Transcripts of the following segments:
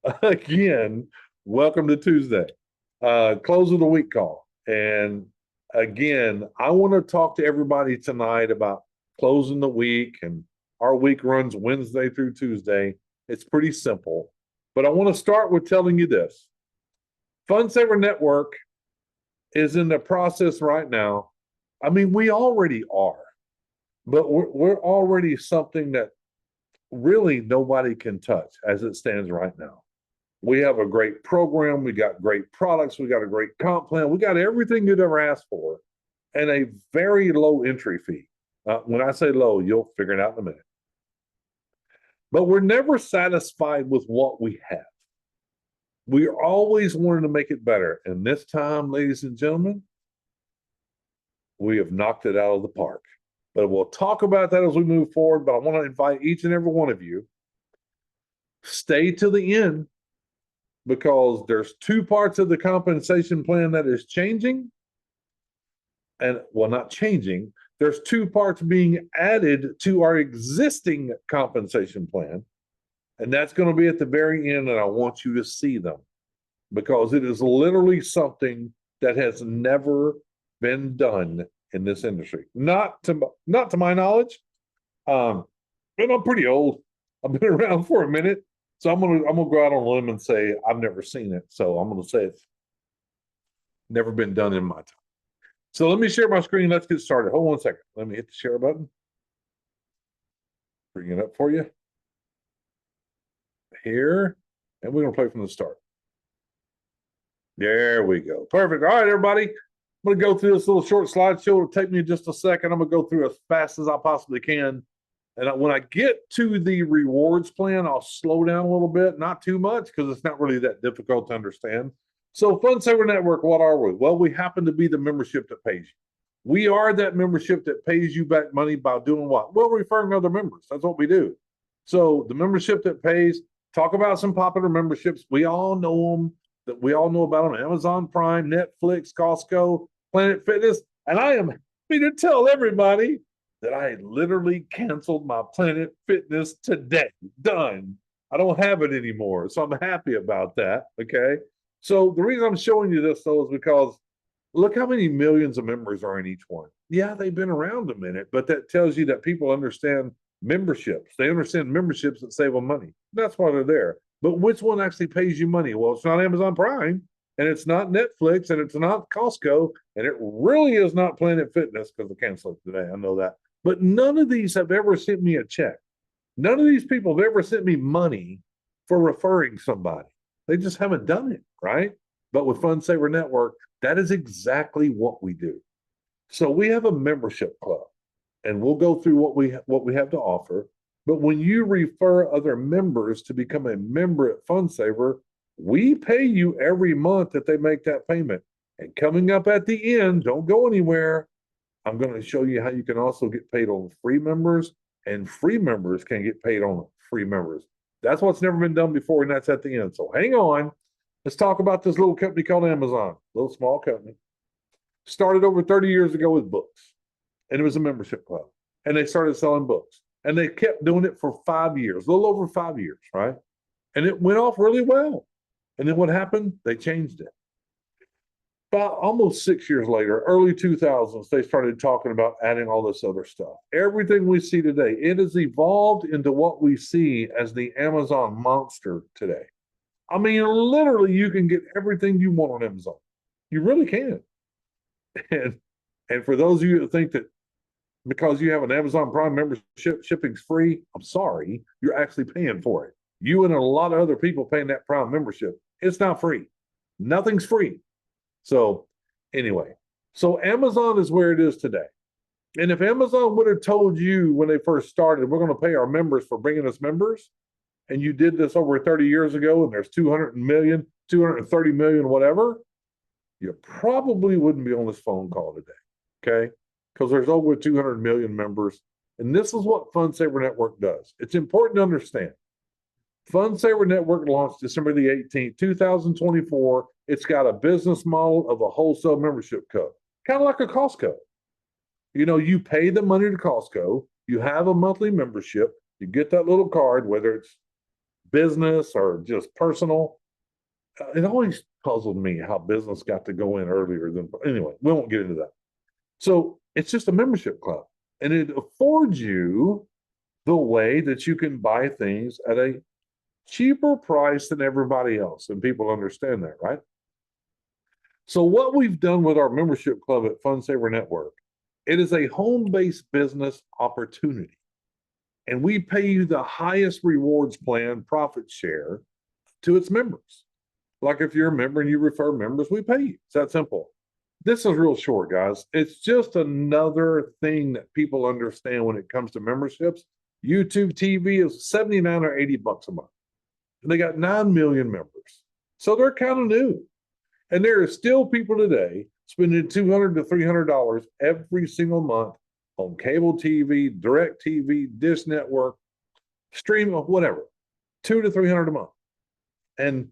Again, welcome to Tuesday, close of the week call. And again, I want to talk to everybody tonight about closing the week. And our week runs Wednesday through Tuesday. It's pretty simple. But I want to start with telling you this. FundSaver Network is in the process right now. I mean, we already are, but we're already something that really nobody can touch as it stands right now. We have a great program. We got great products. We got a great comp plan. We got everything you'd ever ask for and a very low entry fee. When I say low, you'll figure it out in a minute. But we're never satisfied with what we have. We always wanted to make it better. And this time, ladies and gentlemen, we have knocked it out of the park. But we'll talk about that as we move forward. But I want to invite each and every one of you, stay to the end, because there's two parts of the compensation plan that is changing. And well, not changing. There's two parts being added to our existing compensation plan. And that's going to be at the very end. And I want you to see them because it is literally something that has never been done in this industry. Not to my knowledge. And I'm pretty old. I've been around for a minute. So I'm gonna go out on a limb and say I've never seen it. So I'm gonna say it's never been done in my time. So let me share my screen. Let's get started. Hold on 1 second. Let me hit the share button. Bring it up for you. Here. And we're gonna play from the start. There we go. Perfect. All right, everybody. I'm gonna go through this little short slideshow. It'll take me just a second. I'm gonna go through as fast as I possibly can. And when I get to the rewards plan, I'll slow down a little bit, not too much, because it's not really that difficult to understand. So FundSaver Network, what are we? Well, we happen to be the membership that pays you. We are that membership that pays you back money by doing what? Well, referring other members. That's what we do. So the membership that pays, talk about some popular memberships. We all know them, that we all know about them. Amazon Prime, Netflix, Costco, Planet Fitness. And I am happy to tell everybody that I literally canceled my Planet Fitness today. Done. I don't have it anymore. So I'm happy about that. Okay. So the reason I'm showing you this, though, is because look how many millions of members are in each one. Yeah, they've been around a minute, but that tells you that people understand memberships. They understand memberships that save them money. That's why they're there. But which one actually pays you money? Well, it's not Amazon Prime, and it's not Netflix, and it's not Costco, and it really is not Planet Fitness because I canceled it today. I know that. But none of these have ever sent me a check. None of these people have ever sent me money for referring somebody. They just haven't done it, right? But with FundSaver Network, that is exactly what we do. So we have a membership club, and we'll go through what we have to offer. But when you refer other members to become a member at FundSaver, we pay you every month that they make that payment. And coming up at the end, don't go anywhere, I'm going to show you how you can also get paid on free members, and free members can get paid on free members. That's what's never been done before, and that's at the end. So hang on. Let's talk about this little company called Amazon, a little small company. Started over 30 years ago with books, and it was a membership club. And they started selling books, and they kept doing it for 5 years, a little over 5 years, right? And it went off really well. And then what happened? They changed it. About almost 6 years later, early 2000s, they started talking about adding all this other stuff. Everything we see today, it has evolved into what we see as the Amazon monster today. I mean, literally, you can get everything you want on Amazon. You really can. And for those of you that think that because you have an Amazon Prime membership, shipping's free, I'm sorry, you're actually paying for it. You and a lot of other people paying that Prime membership. It's not free. Nothing's free. So anyway, so Amazon is where it is today. And if Amazon would have told you when they first started, we're going to pay our members for bringing us members, and you did this over 30 years ago, and there's 200 million, 230 million, whatever, you probably wouldn't be on this phone call today, okay? Because there's over 200 million members, and this is what FundSaver Network does. It's important to understand. FundSaver Network launched December the 18th, 2024. It's got a business model of a wholesale membership code, kind of like a Costco. You know, you pay the money to Costco, you have a monthly membership, you get that little card, whether it's business or just personal. It always puzzled me how business got to go in earlier than, anyway, we won't get into that. So it's just a membership club, and it affords you the way that you can buy things at a cheaper price than everybody else. And people understand that, right? So what we've done with our membership club at FunSaver Network, it is a home-based business opportunity. And we pay you the highest rewards plan profit share to its members. Like if you're a member and you refer members, we pay you. It's that simple. This is real short, guys. It's just another thing that people understand when it comes to memberships. YouTube TV is 79 or 80 bucks a month. And they got 9 million members. So they're kind of new. And there are still people today spending $200 to $300 every single month on cable TV, direct TV, Dish Network, stream, whatever, $200 to $300 a month. And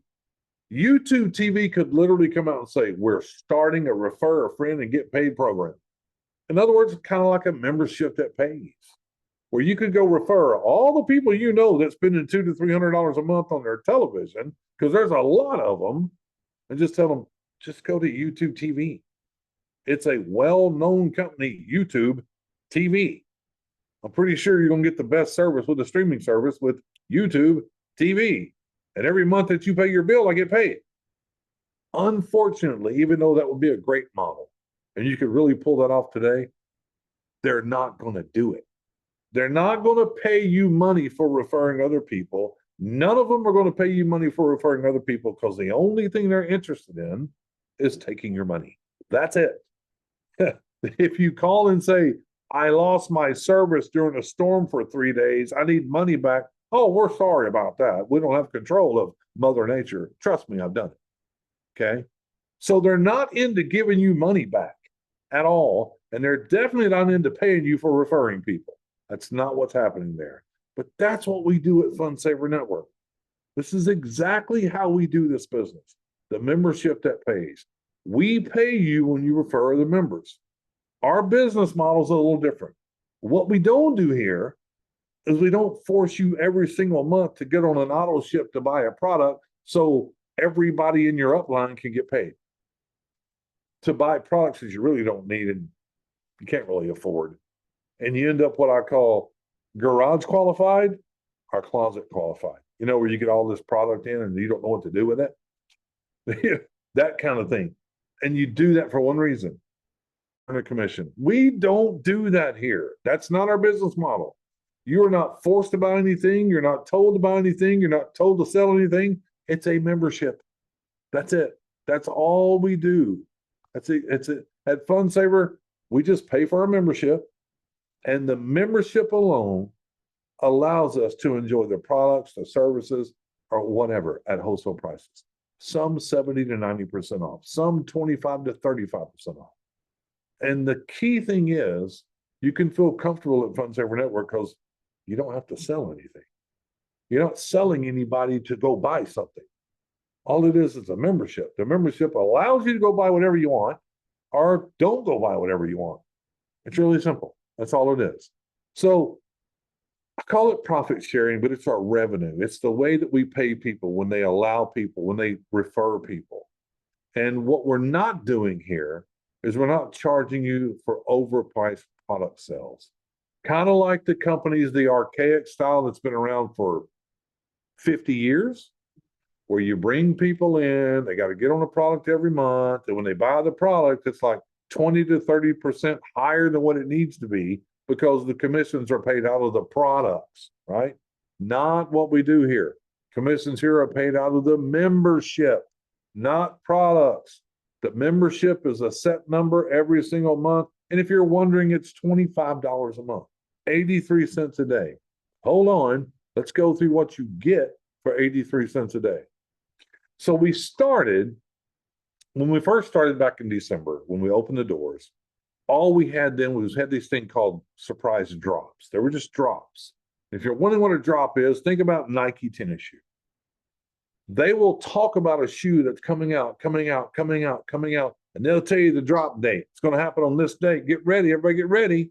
YouTube TV could literally come out and say, we're starting a refer a friend and get paid program. In other words, it's kind of like a membership that pays, where you could go refer all the people you know that's spending $200 to $300 a month on their television, because there's a lot of them, and just tell them, just go to YouTube TV. It's a well-known company, YouTube TV. I'm pretty sure you're going to get the best service with a streaming service with YouTube TV. And every month that you pay your bill, I get paid. Unfortunately, even though that would be a great model, and you could really pull that off today, they're not going to do it. They're not going to pay you money for referring other people. None of them are going to pay you money for referring other people, because the only thing they're interested in is taking your money. That's it. If you call and say, I lost my service during a storm for 3 days, I need money back. Oh, we're sorry about that. We don't have control of Mother Nature. Trust me, I've done it. Okay. So they're not into giving you money back at all. And they're definitely not into paying you for referring people. That's not what's happening there. But that's what we do at FunSaver Network. This is exactly how we do this business. The membership that pays. We pay you when you refer the members. Our business model is a little different. What we don't do here is we don't force you every single month to get on an auto ship to buy a product so everybody in your upline can get paid to buy products that you really don't need and you can't really afford. And you end up what I call garage qualified or closet qualified. You know, where you get all this product in and you don't know what to do with it. That kind of thing. And you do that for one reason. Earn a commission. We don't do that here. That's not our business model. You are not forced to buy anything. You're not told to buy anything. You're not told to sell anything. It's a membership. That's it. That's all we do. That's it. It's it. At FunSaver, we just pay for our membership, and the membership alone allows us to enjoy the products, the services, or whatever at wholesale prices. Some 70 to 90% off, some 25 to 35% off. And the key thing is, you can feel comfortable at FunSaver Network because you don't have to sell anything. You're not selling anybody to go buy something. All it is a membership. The membership allows you to go buy whatever you want, or don't go buy whatever you want. It's really simple. That's all it is. So I call it profit sharing, but it's our revenue. It's the way that we pay people when they allow people, when they refer people. And what we're not doing here is we're not charging you for overpriced product sales. Kind of like the companies, the archaic style that's been around for 50 years, where you bring people in, they got to get on a product every month. And when they buy the product, it's like 20 to 30% higher than what it needs to be because the commissions are paid out of the products, right? Not what we do here. Commissions here are paid out of the membership, not products. The membership is a set number every single month. And if you're wondering, it's $25 a month, 83 cents a day. Hold on. Let's go through what you get for 83 cents a day. So we started, when we first started back in December, when we opened the doors, all we had then was had this thing called surprise drops. They were just drops. If you're wondering what a drop is, think about Nike tennis shoe. They will talk about a shoe that's coming out, and they'll tell you the drop date. It's going to happen on this date. Get ready, everybody get ready.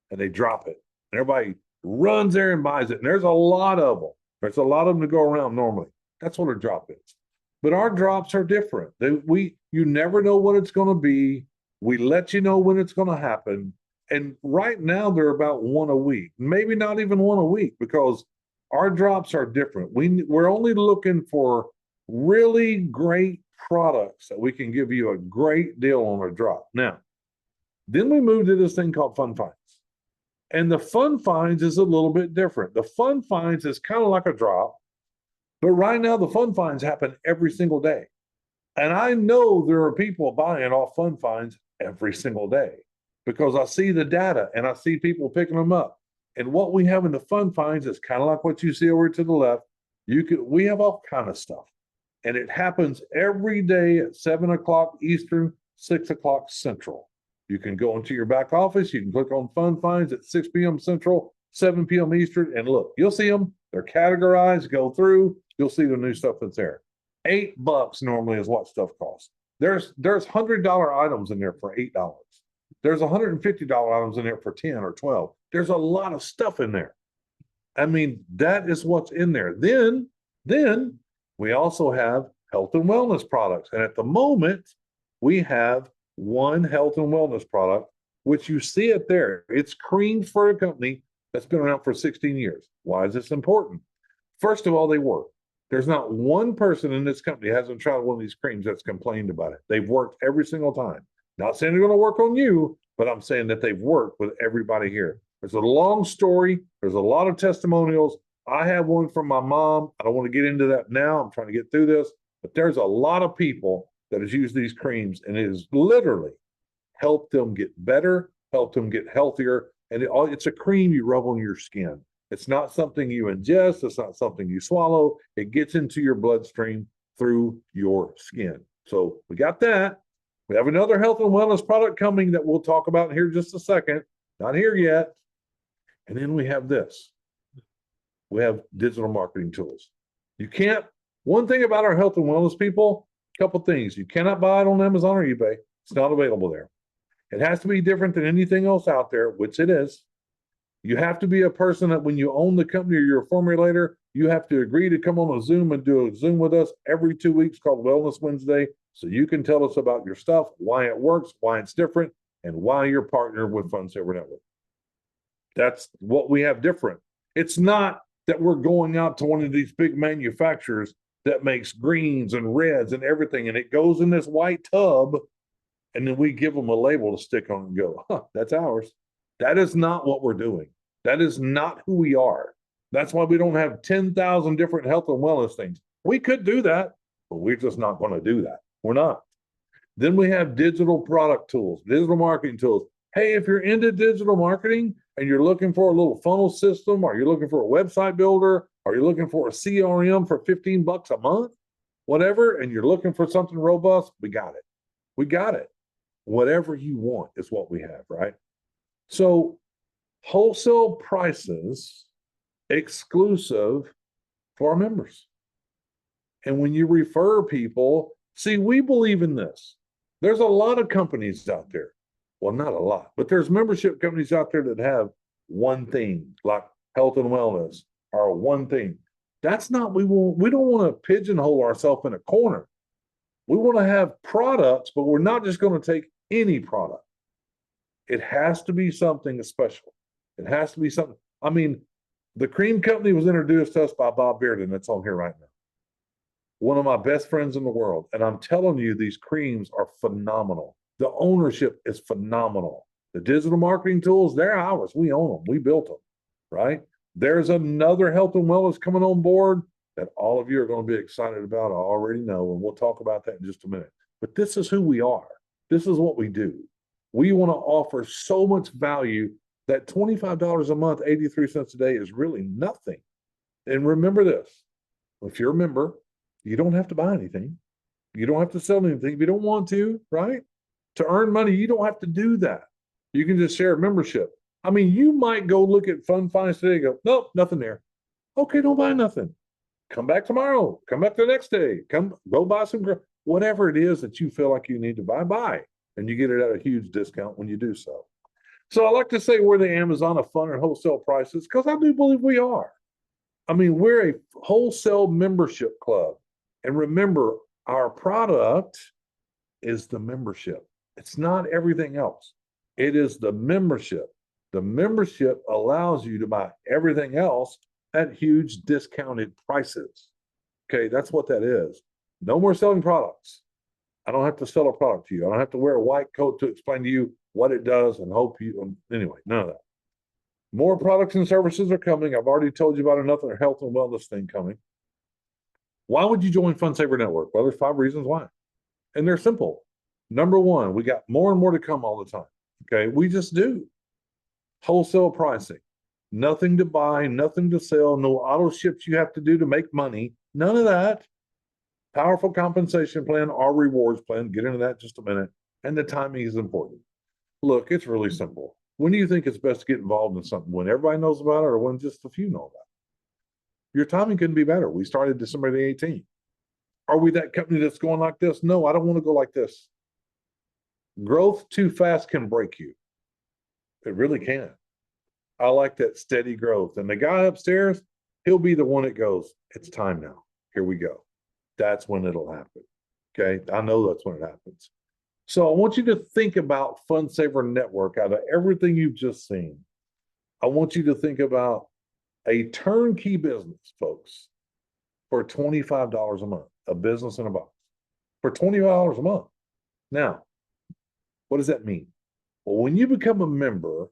And they drop it. And everybody runs there and buys it. And there's a lot of them. There's a lot of them to go around normally. That's what a drop is. But our drops are different. You never know what it's going to be. We let you know when it's going to happen. And right now they're about one a week, maybe not even one a week, because our drops are different. We're only looking for really great products that we can give you a great deal on a drop. Now, then we move to this thing called Fun Finds. And the Fun Finds is a little bit different. The Fun Finds is kind of like a drop, but right now the Fun Finds happen every single day. And I know there are people buying off Fun Finds every single day because I see the data and I see people picking them up. And what we have in the Fun Finds is kind of like what you see over to the left. We have all kind of stuff. And it happens every day at 7 o'clock Eastern, 6 o'clock Central. You can go into your back office. You can click on Fun Finds at 6 p.m. Central, 7 p.m. Eastern, and look, you'll see them. They're categorized, go through. You'll see the new stuff that's there. $8 normally is what stuff costs. There's $100 items in there for $8. There's $150 items in there for 10 or 12. There's a lot of stuff in there. I mean, that is what's in there. Then we also have health and wellness products. And at the moment, we have one health and wellness product, which you see it there. It's creams for a company that's been around for 16 years. Why is this important? First of all, they work. There's not one person in this company hasn't tried one of these creams that's complained about it. They've worked every single time. Not saying they're going to work on you, but I'm saying that they've worked with everybody here. There's a long story. There's a lot of testimonials. I have one from my mom. I don't want to get into that now. I'm trying to get through this, but there's a lot of people that has used these creams, and it has literally helped them get better, helped them get healthier. And it's a cream you rub on your skin. It's not something you ingest. It's not something you swallow. It gets into your bloodstream through your skin. So we got that. We have another health and wellness product coming that we'll talk about here in just a second. Not here yet. And then we have this. We have digital marketing tools. One thing about our health and wellness people, a couple things. You cannot buy it on Amazon or eBay. It's not available there. It has to be different than anything else out there, which it is. You have to be a person that when you own the company or you're a formulator, you have to agree to come on a Zoom and do a Zoom with us every 2 weeks called Wellness Wednesday. So you can tell us about your stuff, why it works, why it's different, and why you're partnered with Fun Saver Network. That's what we have different. It's not that we're going out to one of these big manufacturers that makes greens and reds and everything, and it goes in this white tub, and then we give them a label to stick on and go, that's ours. That is not what we're doing. That is not who we are. That's why we don't have 10,000 different health and wellness things. We could do that, but we're just not going to do that. We're not. Then we have digital product tools, digital marketing tools. Hey, if you're into digital marketing and you're looking for a little funnel system, or you're looking for a website builder, or you're looking for a CRM for $15 a month, whatever, and you're looking for something robust, we got it. We got it. Whatever you want is what we have, right? So wholesale prices exclusive for our members. And when you refer people, see, we believe in this. There's a lot of companies out there. Well, not a lot, but there's membership companies out there that have one thing, like health and wellness, or one thing. That's not, we don't want to pigeonhole ourselves in a corner. We want to have products, but we're not just going to take any product. It has to be something special. It has to be something. I mean, the cream company was introduced to us by Bob Bearden. That's on here right now. One of my best friends in the world. And I'm telling you, these creams are phenomenal. The ownership is phenomenal. The digital marketing tools, they're ours. We own them. We built them, right? There's another health and wellness coming on board that all of you are going to be excited about. I already know, and we'll talk about that in just a minute. But this is who we are. This is what we do. We want to offer so much value that $25 a month, 83 cents a day is really nothing. And remember this, if you're a member, you don't have to buy anything. You don't have to sell anything if you don't want to, right? To earn money, you don't have to do that. You can just share a membership. I mean, you might go look at Fun Finds today and go, nope, nothing there. Okay, don't buy nothing. Come back tomorrow. Come back the next day. Go buy some, whatever it is that you feel like you need to buy. And you get it at a huge discount when you do so. So I like to say we're the Amazon of fun and wholesale prices because I do believe we are. I mean, we're a wholesale membership club. And remember, our product is the membership. It's not everything else. It is the membership. The membership allows you to buy everything else at huge discounted prices. Okay, that's what that is. No more selling products. I don't have to sell a product to you. I don't have to wear a white coat to explain to you what it does and hope you, anyway, none of that. More products and services are coming. I've already told you about another health and wellness thing coming. Why would you join FunSaver Network? Well, there's 5 reasons why. And they're simple. Number one, we got more and more to come all the time. Okay, we just do. Wholesale pricing. Nothing to buy, nothing to sell, no auto ships you have to do to make money. None of that. Powerful compensation plan or rewards plan. Get into that in just a minute. And the timing is important. Look, it's really simple. When do you think it's best to get involved in something? When everybody knows about it or when just a few know about it? Your timing couldn't be better. We started December the 18th. Are we that company that's going like this? No, I don't want to go like this. Growth too fast can break you. It really can. I like that steady growth. And the guy upstairs, he'll be the one that goes, it's time now. Here we go. That's when it'll happen. Okay. I know that's when it happens. So I want you to think about FunSaver Network out of everything you've just seen. I want you to think about a turnkey business, folks, for $25 a month, a business in a box, for $25 a month. Now, what does that mean? Well, when you become a member,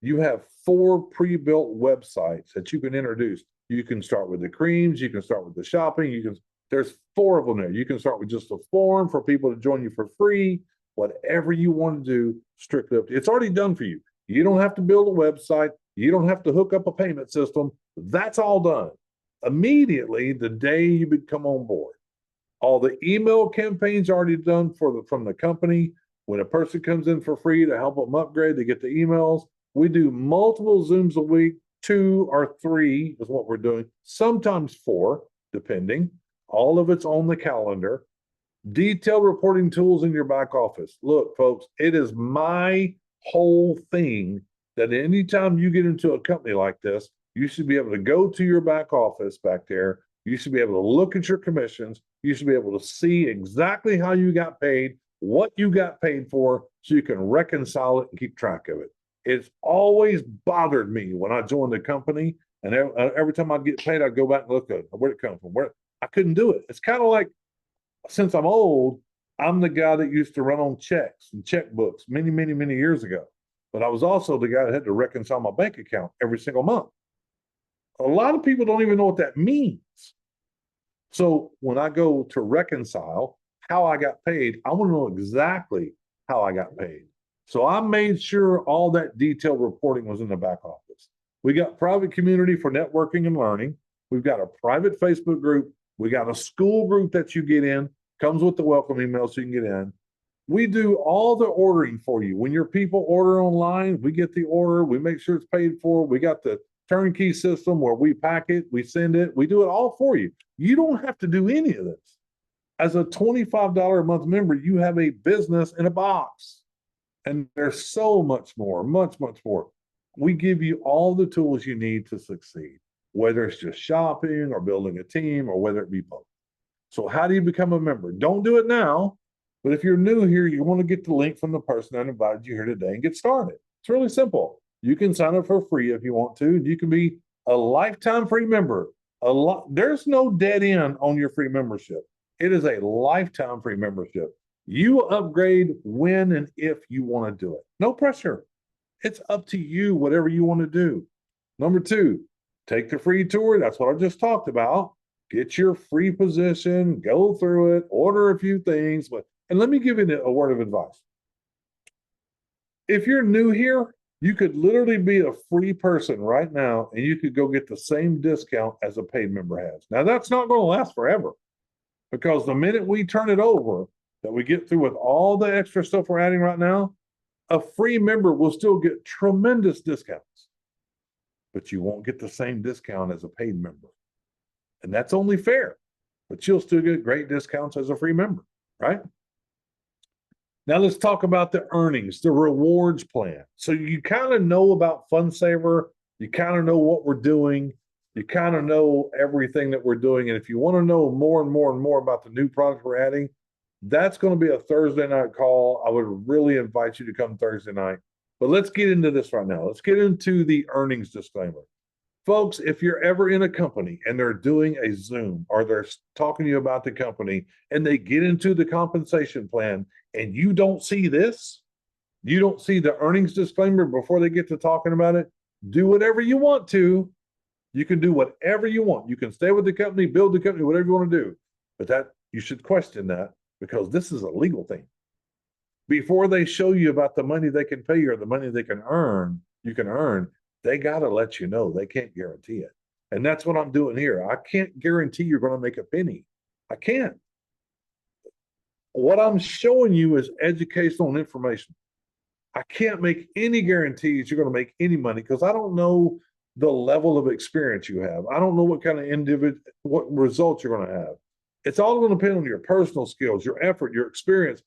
you have 4 pre-built websites that you can introduce. You can start with the creams, you can start with the shopping, there's 4 of them there. You can start with just a form for people to join you for free, whatever you want to do, strictly up to you. It's already done for you. You don't have to build a website. You don't have to hook up a payment system. That's all done immediately the day you become on board. All the email campaigns already done from the company. When a person comes in for free to help them upgrade, they get the emails. We do multiple Zooms a week, 2 or 3 is what we're doing, sometimes 4, depending. All of it's on the calendar. Detailed reporting tools in your back office. Look, folks, it is my whole thing that anytime you get into a company like this, you should be able to go to your back office back there. You should be able to look at your commissions. You should be able to see exactly how you got paid, what you got paid for, so you can reconcile it and keep track of it. It's always bothered me when I joined the company, and every time I'd get paid, I'd go back and look at where'd it come from. I couldn't do it. It's kind of like, since I'm old, I'm the guy that used to run on checks and checkbooks many, many, many years ago. But I was also the guy that had to reconcile my bank account every single month. A lot of people don't even know what that means. So when I go to reconcile how I got paid, I want to know exactly how I got paid. So I made sure all that detailed reporting was in the back office. We got private community for networking and learning. We've got a private Facebook group. We got a school group that you get in, comes with the welcome email so you can get in. We do all the ordering for you. When your people order online, we get the order, we make sure it's paid for. We got the turnkey system where we pack it, we send it, we do it all for you. You don't have to do any of this. As a $25 a month member, you have a business in a box. And there's so much more, much, much more. We give you all the tools you need to succeed, whether it's just shopping or building a team or whether it be both. So how do you become a member? Don't do it now. But if you're new here, you want to get the link from the person that invited you here today and get started. It's really simple. You can sign up for free if you want to. You can be a lifetime free member. There's no dead end on your free membership. It is a lifetime free membership. You upgrade when and if you want to do it. No pressure. It's up to you, whatever you want to do. Number 2, take the free tour. That's what I just talked about. Get your free position, go through it, order a few things. And let me give you a word of advice. If you're new here, you could literally be a free person right now, and you could go get the same discount as a paid member has. Now, that's not going to last forever, because the minute we turn it over, that we get through with all the extra stuff we're adding right now, a free member will still get tremendous discounts, but you won't get the same discount as a paid member. And that's only fair, but you'll still get great discounts as a free member, right? Now let's talk about the earnings, the rewards plan. So you kind of know about FunSaver, you kind of know what we're doing. You kind of know everything that we're doing. And if you want to know more and more and more about the new products we're adding, that's going to be a Thursday night call. I would really invite you to come Thursday night. But let's get into this right now. Let's get into the earnings disclaimer. Folks, if you're ever in a company and they're doing a Zoom or they're talking to you about the company and they get into the compensation plan and you don't see this, you don't see the earnings disclaimer before they get to talking about it, do whatever you want to. You can do whatever you want. You can stay with the company, build the company, whatever you want to do. But that you should question that because this is a legal thing. Before they show you about the money they can pay you or the money they can earn, they got to let you know. They can't guarantee it. And that's what I'm doing here. I can't guarantee you're going to make a penny. I can't. What I'm showing you is educational information. I can't make any guarantees you're going to make any money because I don't know the level of experience you have. I don't know what kind of what results you're going to have. It's all going to depend on your personal skills, your effort, your experience,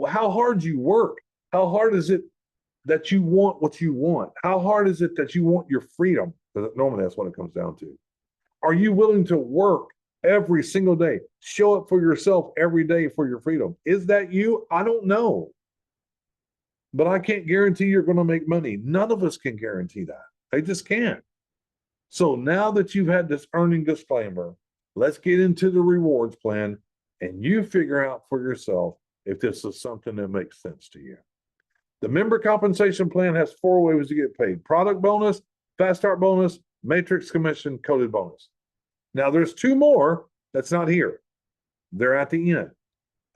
how hard you work. How hard is it that you want what you want? How hard is it that you want your freedom? Because normally that's what it comes down to. Are you willing to work every single day? Show up for yourself every day for your freedom. Is that you? I don't know. But I can't guarantee you're going to make money. None of us can guarantee that. They just can't. So now that you've had this earning disclaimer, let's get into the rewards plan and you figure out for yourself if this is something that makes sense to you. The member compensation plan has 4 ways to get paid: product bonus, fast start bonus, matrix commission, coded bonus. Now there's 2 more that's not here. They're at the end.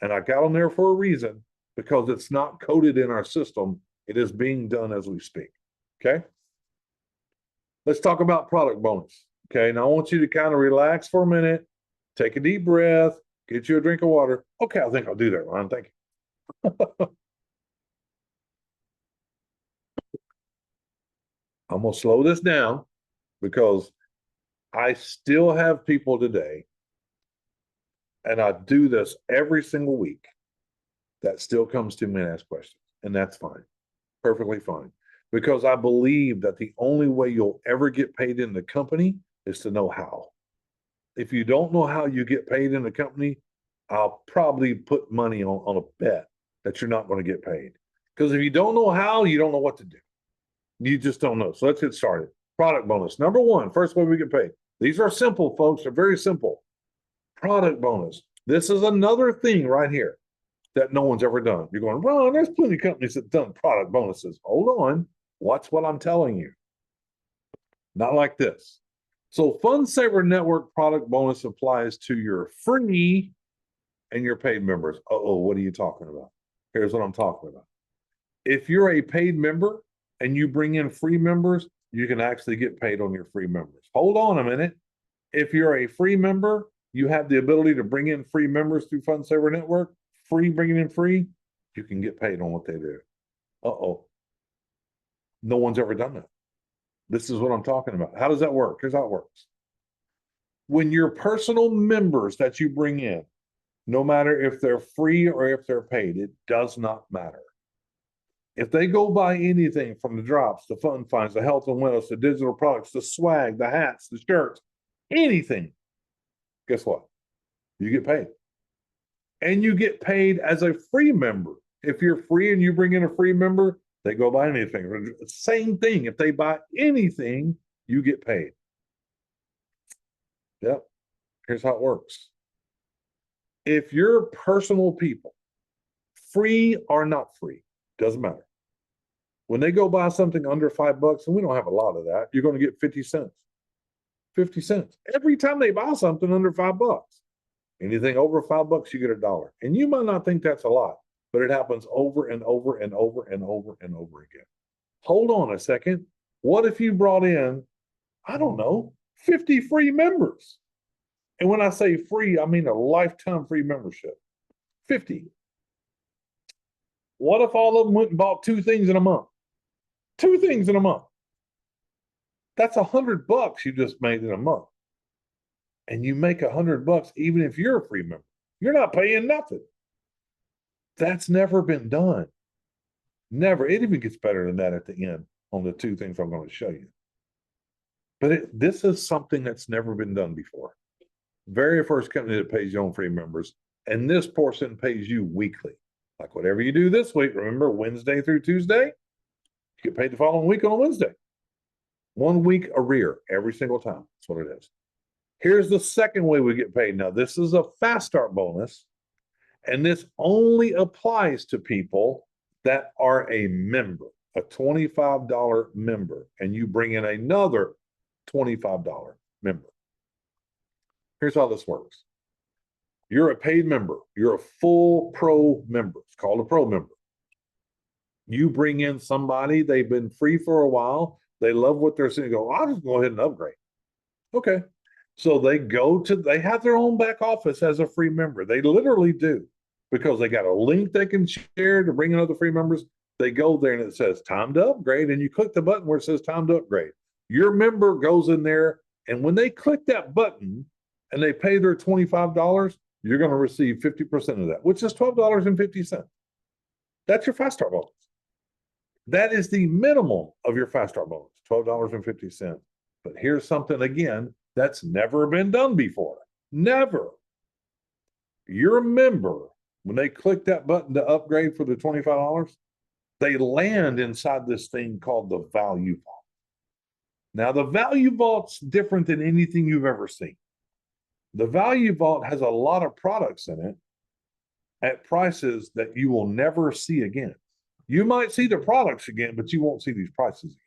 And I got them there for a reason because it's not coded in our system. It is being done as we speak. Okay. Let's talk about product bonus. Okay. Now I want you to kind of relax for a minute, take a deep breath, get you a drink of water. Okay. I think I'll do that, Ron. Thank you. I'm going to slow this down because I still have people today, and I do this every single week, that still comes to me and asks questions. And that's fine. Perfectly fine. Because I believe that the only way you'll ever get paid in the company is to know how. If you don't know how you get paid in the company, I'll probably put money on a bet that you're not going to get paid. Because if you don't know how, you don't know what to do. You just don't know. So let's get started. Product bonus. Number 1, first way we get paid. These are simple, folks. They're very simple. Product bonus. This is another thing right here that no one's ever done. You're going, well, there's plenty of companies that have done product bonuses. Hold on. Watch what I'm telling you. Not like this. So Fund Saver Network product bonus applies to your free and your paid members. Uh-oh, what are you talking about? Here's what I'm talking about. If you're a paid member and you bring in free members, you can actually get paid on your free members. Hold on a minute. If you're a free member, you have the ability to bring in free members through Fund Saver Network. Free, bringing in free, you can get paid on what they do. Uh-oh. No one's ever done that. This is what I'm talking about. How does that work? Here's how it works. When your personal members that you bring in, no matter if they're free or if they're paid, it does not matter. If they go buy anything from the drops, the fun finds, the health and wellness, the digital products, the swag, the hats, the shirts, anything, guess what? You get paid. And you get paid as a free member. If you're free and you bring in a free member, they go buy anything. Same thing. If they buy anything, you get paid. Yep. Here's how it works. If you're personal people, free or not free, doesn't matter. When they go buy something under $5, and we don't have a lot of that, you're going to get 50 cents. 50 cents. Every time they buy something under $5. Anything over $5, you get $1. And you might not think that's a lot, but it happens over and over and over and over and over again. Hold on a second. What if you brought in, I don't know, 50 free members? And when I say free, I mean a lifetime free membership. 50. What if all of them went and bought 2 things in a month? 2 things in a month. That's $100 you just made in a month. And you make $100 even if you're a free member. You're not paying nothing. That's never been done. Never. It even gets better than that at the end on the 2 things I'm going to show you. But this is something that's never been done before. Very first company that pays you on free members. And this portion pays you weekly. Like whatever you do this week, remember Wednesday through Tuesday, you get paid the following week on Wednesday. 1 week arrear every single time. That's what it is. Here's the second way we get paid. Now, this is a fast start bonus, and this only applies to people that are a member, a $25 member, and you bring in another $25 member. Here's how this works. You're a paid member. You're a full pro member. It's called a pro member. You bring in somebody, they've been free for a while. They love what they're seeing. Go, I'll just go ahead and upgrade. Okay. So they have their own back office as a free member. They literally do, because they got a link they can share to bring in other free members. They go there and it says time to upgrade, and you click the button where it says time to upgrade. Your member goes in there, and when they click that button and they pay their $25, you're going to receive 50% of that, which is $12.50. That's your fast start bonus. That is the minimum of your fast start bonus, $12.50. But here's something again that's never been done before. Never. Your member, when they click that button to upgrade for the $25, they land inside this thing called the value vault. Now, the value vault's different than anything you've ever seen. The value vault has a lot of products in it at prices that you will never see again. You might see the products again, but you won't see these prices again.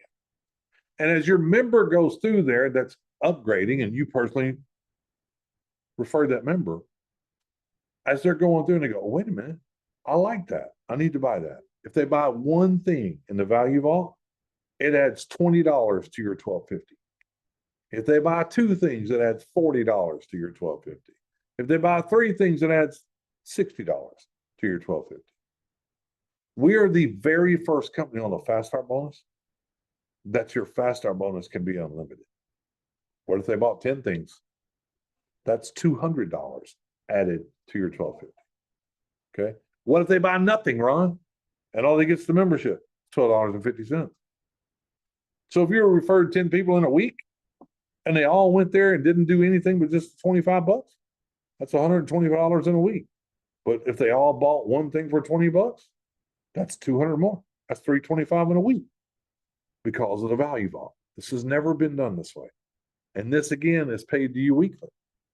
And as your member goes through there that's upgrading, and you personally refer that member, as they're going through and they go, oh, wait a minute, I like that. I need to buy that. If they buy one thing in the value vault, it adds $20 to your $12.50. If they buy two things, it adds $40 to your $12.50. If they buy three things, it adds $60 to your $12.50. We are the very first company on the fast start bonus that your fast start bonus can be unlimited. What if they bought 10 things? That's $200 added to your $12.50. Okay. What if they buy nothing, Ron? And all they get is the membership, $12.50. So if you were referred 10 people in a week and they all went there and didn't do anything but just $25, that's $120 in a week. But if they all bought one thing for $20, that's 200 more. That's $325 in a week because of the value vault. This has never been done this way. And this again is paid to you weekly.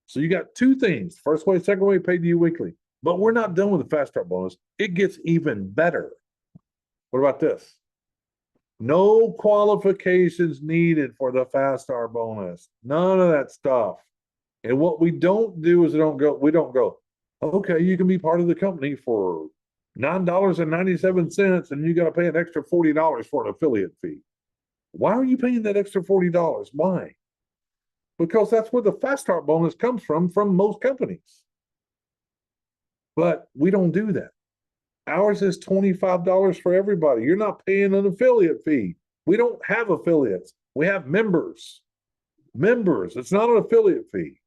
So you got two things. First way, second way, paid to you weekly. But we're not done with the fast start bonus. It gets even better. What about this? No qualifications needed for the fast start bonus. None of that stuff. And what we don't do is we don't go, okay, you can be part of the company for $9.97 and you got to pay an extra $40 for an affiliate fee. Why are you paying that extra $40? Why? Because that's where the fast start bonus comes from most companies. But we don't do that. Ours is $25 for everybody. You're not paying an affiliate fee. We don't have affiliates. We have members. Members. It's not an affiliate fee.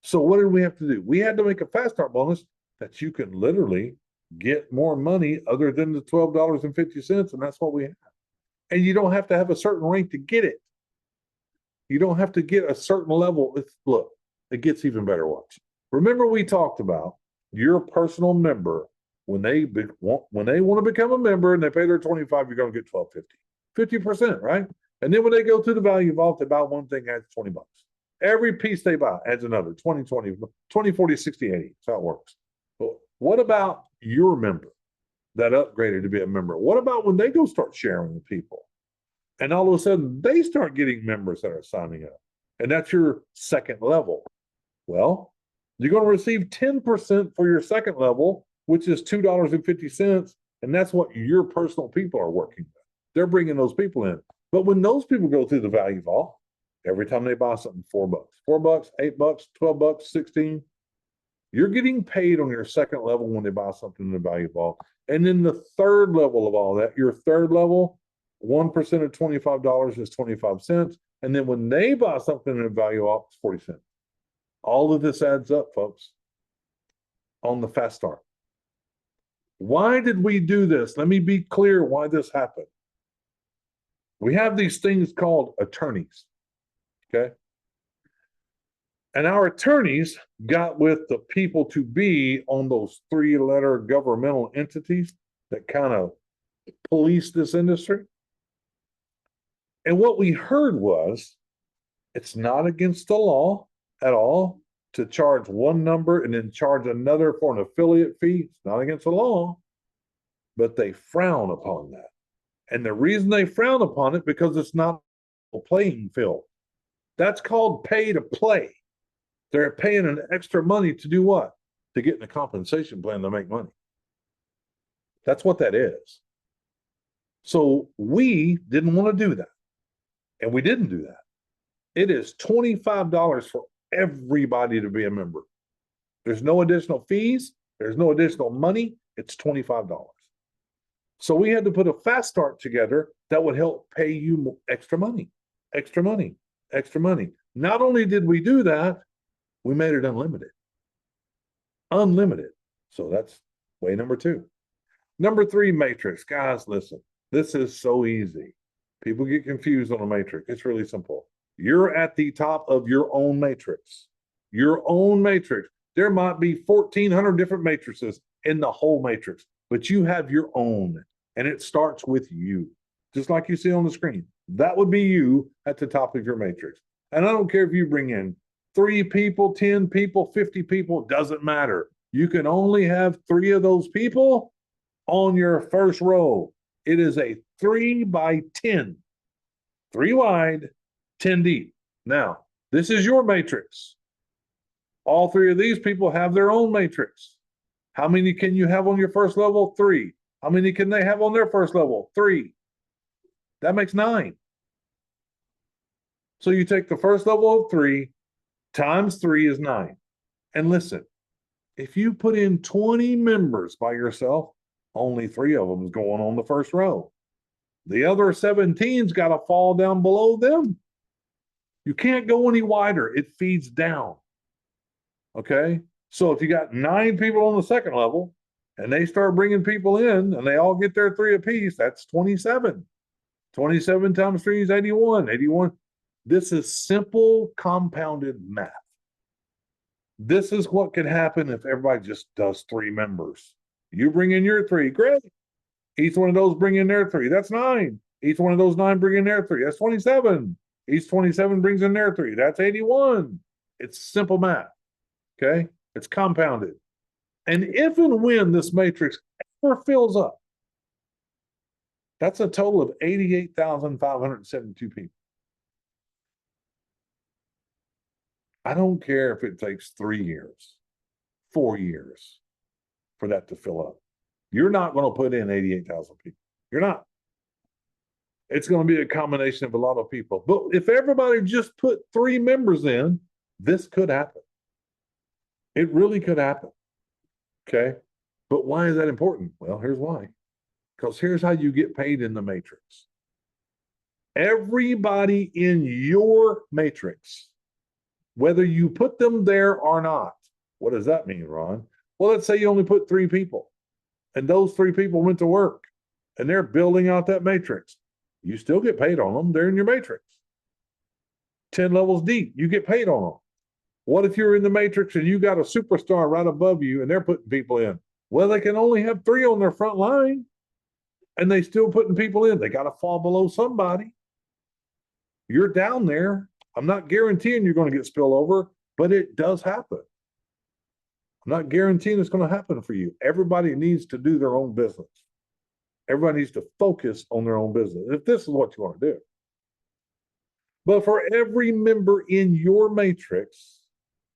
So what did we have to do? We had to make a fast start bonus that you can literally get more money other than the $12.50, and that's what we have. And you don't have to have a certain rank to get it. You don't have to get a certain level. Look, it gets even better. Watch. Remember we talked about your personal member. When they want to become a member and they pay their $25, you're going to get $12.50, 50%, right? And then when they go to the value vault, they buy one thing, adds $20. Every piece they buy adds another 20, 40, 60, 80. That's how it works. But what about your member that upgraded to be a member? What about when they go start sharing with people? And all of a sudden, they start getting members that are signing up. And that's your second level. Well, you're going to receive 10% for your second level, which is $2.50. And that's what your personal people are working with. They're bringing those people in. But when those people go through the value vault, every time they buy something, $4, $8, $12, 16, you're getting paid on your second level when they buy something in the value vault. And then the third level of all that, your third level, 1% of $25 is 25 cents. And then when they buy something in the value vault, it's 40 cents. All of this adds up, folks, on the fast start. Why did we do this? Let me be clear why this happened. We have these things called attorneys. Okay. And our attorneys got with the people to be on those 3-letter governmental entities that kind of police this industry. And what we heard was it's not against the law at all to charge one number and then charge another for an affiliate fee. It's not against the law, but they frown upon that. And the reason they frown upon it because it's not a playing field. That's called pay to play. They're paying an extra money to do what? To get in a compensation plan to make money. That's what that is. So we didn't want to do that. And we didn't do that. It is $25 for everybody to be a member. There's no additional fees. There's no additional money. It's $25. So we had to put a fast start together that would help pay you extra money, extra money, extra money. Not only did we do that, we made it unlimited. Unlimited. So that's way number 2. Number 3, matrix. Guys, listen, this is so easy. People get confused on a matrix. It's really simple. You're at the top of your own matrix. Your own matrix. There might be 1,400 different matrices in the whole matrix, but you have your own, and it starts with you. Just like you see on the screen. That would be you at the top of your matrix. And I don't care if you bring in 3 people, 10 people, 50 people, doesn't matter. You can only have 3 of those people on your first row. It is a 3 by 10, 3 wide, 10 deep. Now, this is your matrix. All 3 of these people have their own matrix. How many can you have on your first level? 3. How many can they have on their first level? 3. That makes 9. So you take the first level of 3 times 3 is 9. And listen, if you put in 20 members by yourself, only 3 of them is going on the first row. The other 17's got to fall down below them. You can't go any wider. It feeds down. Okay? So if you got 9 people on the second level and they start bringing people in and they all get their 3 apiece, that's 27. 27 times 3 is 81. 81. This is simple compounded math. This is what could happen if everybody just does 3 members. You bring in your 3, great. Each one of those bring in their 3. That's 9. Each one of those 9 bring in their 3. That's 27. Each 27 brings in their 3. That's 81. It's simple math. Okay? It's compounded. And if and when this matrix ever fills up, that's a total of 88,572 people. I don't care if it takes 3 years, 4 years for that to fill up. You're not going to put in 88,000 people. You're not. It's going to be a combination of a lot of people. But if everybody just put 3 members in, this could happen. It really could happen. Okay. But why is that important? Well, here's why. Because here's how you get paid in the matrix. Everybody in your matrix, whether you put them there or not. What does that mean, Ron? Well, let's say you only put 3 people and those 3 people went to work and they're building out that matrix. You still get paid on them. They're in your matrix. 10 levels deep, you get paid on them. What if you're in the matrix and you got a superstar right above you and they're putting people in? Well, they can only have 3 on their front line and they still putting people in. They got to fall below somebody. You're down there. I'm not guaranteeing you're going to get spillover, but it does happen. I'm not guaranteeing it's going to happen for you. Everybody needs to do their own business. Everybody needs to focus on their own business, if this is what you want to do. But for every member in your matrix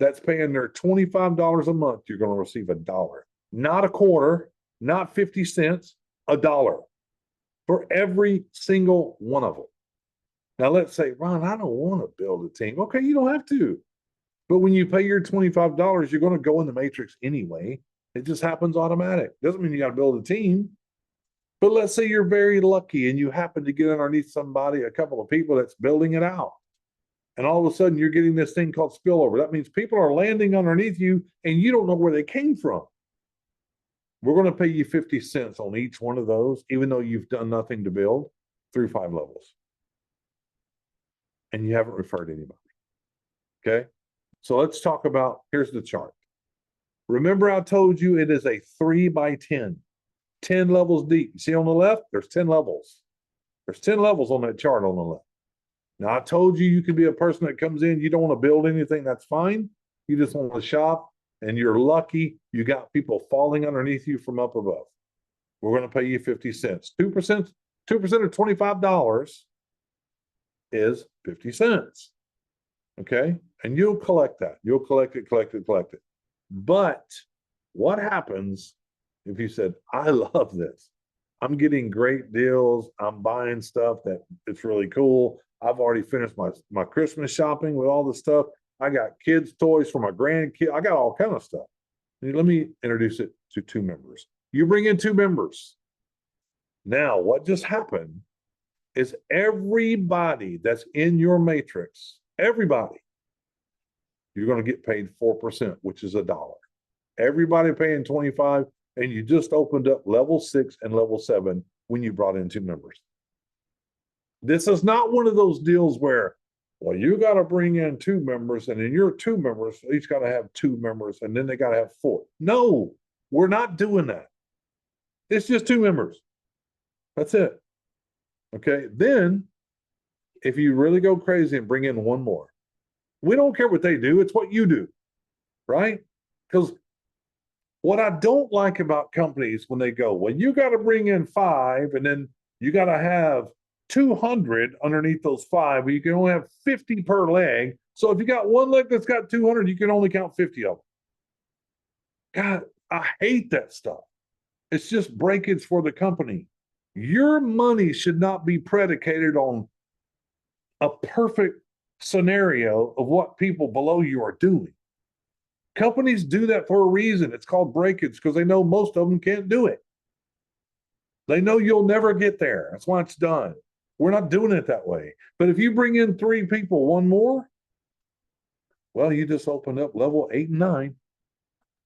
that's paying their $25 a month, you're going to receive $1. Not a quarter, not 50 cents, $1 for every single one of them. Now, let's say, Ron, I don't want to build a team. Okay, you don't have to. But when you pay your $25, you're going to go in the matrix anyway. It just happens automatic. Doesn't mean you got to build a team. But let's say you're very lucky and you happen to get underneath somebody, a couple of people that's building it out. And all of a sudden you're getting this thing called spillover. That means people are landing underneath you and you don't know where they came from. We're going to pay you 50 cents on each one of those, even though you've done nothing to build through 5 levels. And you haven't referred anybody. Okay. So let's talk about, here's the chart. Remember I told you it is a 3 by 10, 10 levels deep. You see on the left, there's 10 levels. There's 10 levels on that chart on the left. Now I told you could be a person that comes in, you don't want to build anything, that's fine. You just want to shop, and you're lucky you got people falling underneath you from up above. We're going to pay you 50 cents. 2% of $25 is 50 cents. Okay. And you'll collect that. You'll collect it. But what happens if you said, I love this? I'm getting great deals. I'm buying stuff that it's really cool. I've already finished my Christmas shopping with all the stuff. I got kids' toys for my grandkids. I got all kind of stuff. Let me introduce it to 2 members. You bring in 2 members. Now, what just happened is everybody that's in your matrix, everybody, you're going to get paid 4%, which is $1. Everybody paying 25, and you just opened up level 6 and level 7 when you brought in 2 members. This is not one of those deals where, well, you got to bring in 2 members, and then your 2 members each got to have 2 members, and then they got to have 4. No, we're not doing that. It's just 2 members. That's it. Okay. Then, if you really go crazy and bring in 1 more, we don't care what they do. It's what you do, right? Because what I don't like about companies when they go, well, you got to bring in 5, and then you got to have 200 underneath those 5, but you can only have 50 per leg. So if you got 1 leg that's got 200, you can only count 50 of them. God, I hate that stuff. It's just breakage for the company. Your money should not be predicated on a perfect scenario of what people below you are doing. Companies do that for a reason. It's called breakage because they know most of them can't do it. They know you'll never get there. That's why it's done. We're not doing it that way. But if you bring in 3 people, 1 more, well, you just opened up level 8 and 9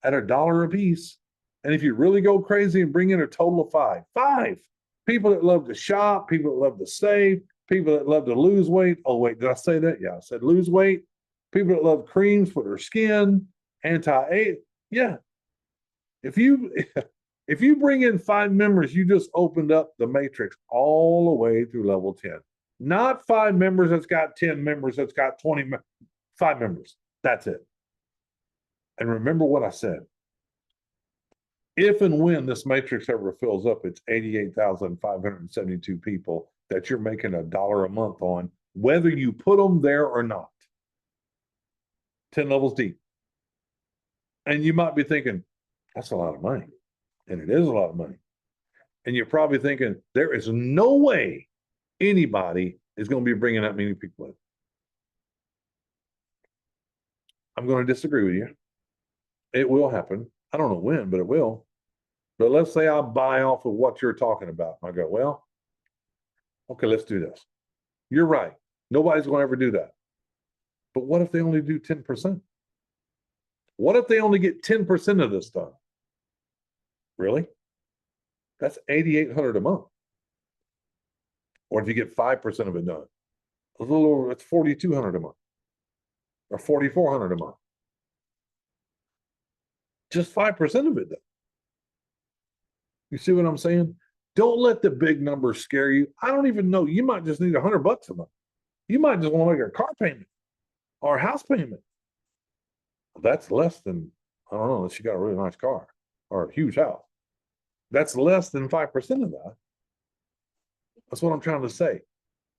at $1 a piece. And if you really go crazy and bring in a total of 5 people that love to shop, people that love to save, people that love to lose weight. Oh, wait, did I say that? Yeah, I said lose weight. People that love creams for their skin, anti-age. Yeah. If you bring in 5 members, you just opened up the matrix all the way through level 10. Not 5 members that's got 10 members, that's got 20, 5 members. That's it. And remember what I said. If and when this matrix ever fills up, it's 88,572 people that you're making $1 a month on, whether you put them there or not. 10 levels deep. And you might be thinking, that's a lot of money. And it is a lot of money. And you're probably thinking, there is no way anybody is going to be bringing that many people in. I'm going to disagree with you. It will happen. I don't know when, but it will. But let's say I buy off of what you're talking about. And I go, well, okay, let's do this. You're right. Nobody's going to ever do that. But what if they only do 10%? What if they only get 10% of this done? Really? That's $8,800 a month. Or if you get 5% of it done, a little over, it's $4,200 a month or $4,400 a month. Just 5% of it done. You see what I'm saying? Don't let the big numbers scare you. I don't even know. You might just need $100 a month. You might just want to make a car payment or a house payment. That's less than, I don't know, unless you got a really nice car or a huge house. That's less than 5% of that. That's what I'm trying to say.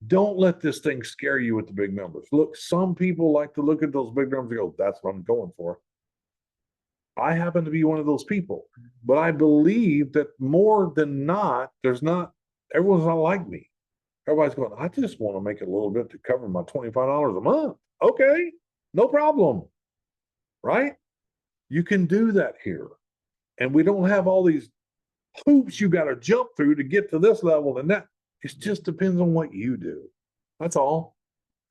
Don't let this thing scare you with the big numbers. Look, some people like to look at those big numbers and go, that's what I'm going for. I happen to be one of those people, but I believe that more than not, everyone's not like me. Everybody's going, I just want to make a little bit to cover my $25 a month. Okay, no problem. Right? You can do that here. And we don't have all these hoops you got to jump through to get to this level and that. It just depends on what you do. That's all.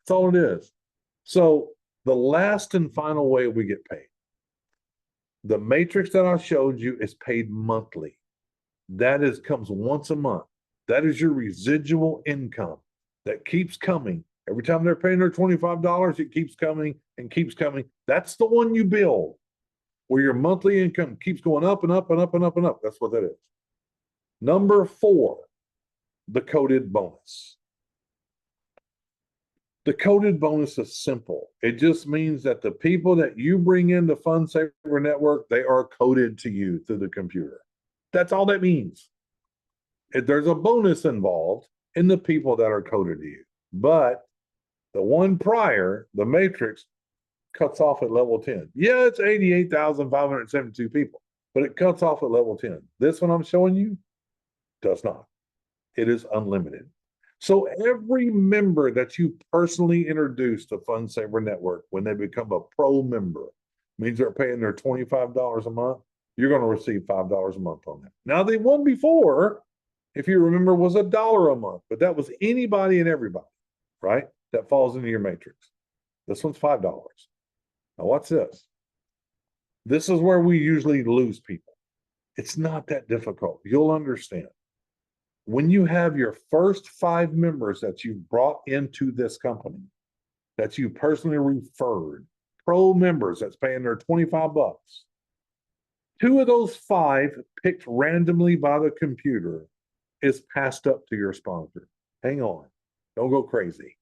That's all it is. So the last and final way we get paid. The matrix that I showed you is paid monthly. That comes once a month. That is your residual income that keeps coming. Every time they're paying their $25, it keeps coming and keeps coming. That's the one you build where your monthly income keeps going up and up and up and up and up. That's what that is. Number 4, the coded bonus. The coded bonus is simple. It just means that the people that you bring in the Fund Saver Network, they are coded to you through the computer. That's all that means. There's a bonus involved in the people that are coded to you. But the one prior, the matrix, cuts off at level 10. Yeah, it's 88,572 people, but it cuts off at level 10. This one I'm showing you does not. It is unlimited. So every member that you personally introduce to Fund Saver Network, when they become a pro member, means they're paying their $25 a month, you're going to receive $5 a month on that. Now, the one before, if you remember, was $1 a month, but that was anybody and everybody, right? That falls into your matrix. This one's $5. Now, what's this? This is where we usually lose people. It's not that difficult. You'll understand. When you have your first 5 members that you've brought into this company, that you personally referred, pro members that's paying their $25, 2 of those 5 picked randomly by the computer is passed up to your sponsor. Hang on. Don't go crazy.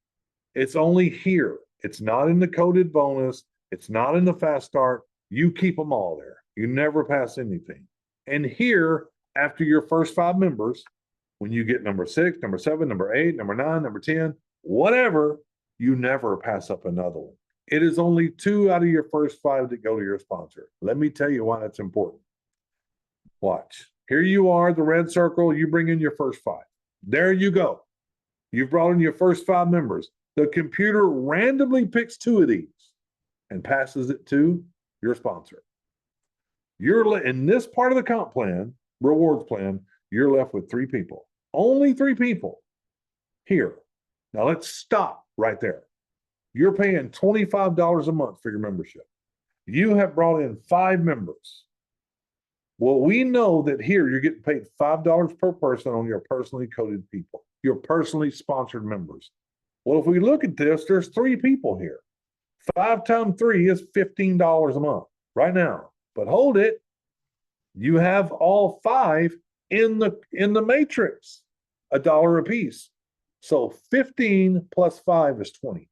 It's only here. It's not in the coded bonus. It's not in the fast start. You keep them all there. You never pass anything. And here, after your first 5 members, when you get number 6, number 7, number 8, number 9, number 10, whatever, you never pass up another one. It is only 2 out of your first 5 that go to your sponsor. Let me tell you why that's important. Watch. Here you are, the red circle. You bring in your first 5. There you go. You've brought in your first 5 members. The computer randomly picks 2 of these and passes it to your sponsor. You're in this part of the comp plan, rewards plan, you're left with 3 people. Only 3 people here. Now let's stop right there. You're paying $25 a month for your membership. You have brought in 5 members. Well, we know that here you're getting paid $5 per person on your personally coded people, your personally sponsored members. Well, if we look at this, there's 3 people here. 5 times 3 is $15 a month right now. But hold it, you have all 5 in the matrix, $1 a piece. So 15 plus 5 is 20.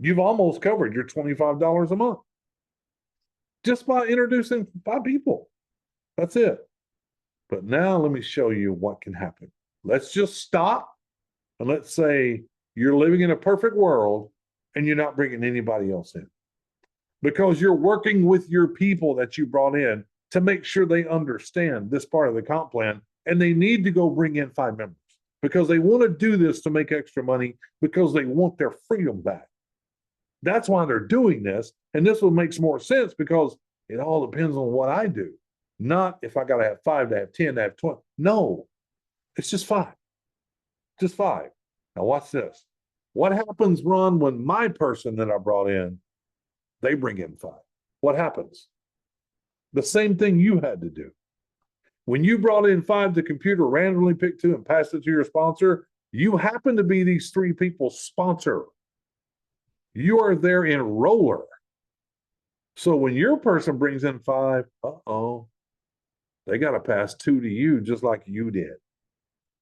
You've almost covered your $25 a month just by introducing 5 people. That's it. But now let me show you what can happen. Let's just stop and let's say you're living in a perfect world and you're not bringing anybody else in because you're working with your people that you brought in to make sure they understand this part of the comp plan, and they need to go bring in 5 members because they want to do this to make extra money because they want their freedom back. That's why they're doing this, and this one makes more sense because it all depends on what I do, not if I got to have 5 to have 10 to have 20. No, it's just 5. Just 5. Now watch this. What happens, Ron, when my person that I brought in, they bring in 5? What happens? The same thing you had to do. When you brought in 5, the computer randomly picked 2 and passed it to your sponsor. You happen to be these 3 people's sponsor. You are their enroller. So when your person brings in 5, they got to pass 2 to you just like you did.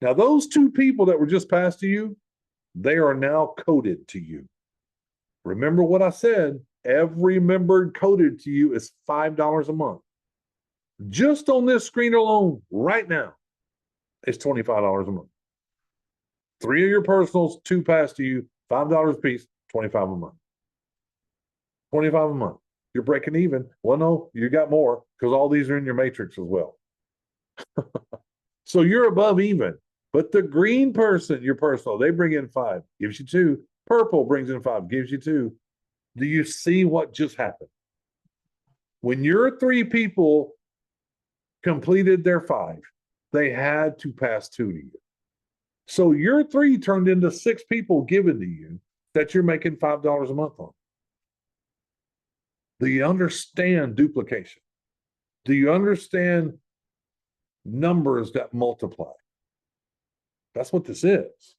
Now, those 2 people that were just passed to you, they are now coded to you. Remember what I said, every member coded to you is $5 a month. Just on this screen alone, right now, it's $25 a month. 3 of your personals, 2 passed to you, $5 a piece, $25 a month. $25 a month. You're breaking even. Well, no, you got more because all these are in your matrix as well. So you're above even. But the green person, your personal, they bring in 5, gives you 2. Purple brings in 5, gives you 2. Do you see what just happened? When your 3 people completed their 5, they had to pass 2 to you. So your 3 turned into 6 people given to you that you're making $5 a month on. Do you understand duplication? Do you understand numbers that multiply? That's what this is.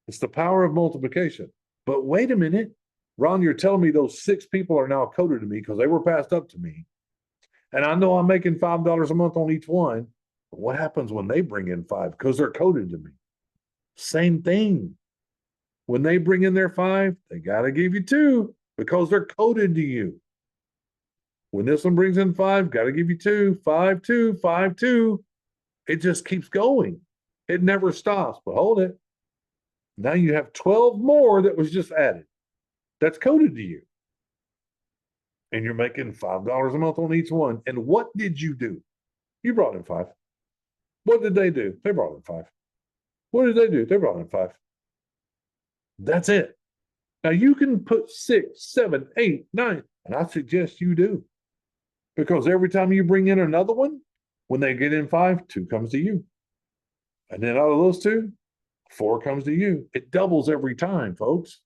It's the power of multiplication. But wait a minute, Ron, you're telling me those 6 people are now coded to me because they were passed up to me. And I know I'm making $5 a month on each one. But what happens when they bring in 5? Because they're coded to me. Same thing. When they bring in their 5, they got to give you 2 because they're coded to you. When this one brings in 5, got to give you 2, 5, 2, 5, 2. It just keeps going. It never stops. But hold it. Now you have 12 more that was just added. That's coded to you. And you're making $5 a month on each one. And what did you do? You brought in 5. What did they do? They brought in 5. What did they do? They brought in 5. That's it. Now you can put 6, 7, 8, 9, and I suggest you do. Because every time you bring in another one, when they get in 5, 2 comes to you. And then out of those 2, 4 comes to you. It doubles every time, folks.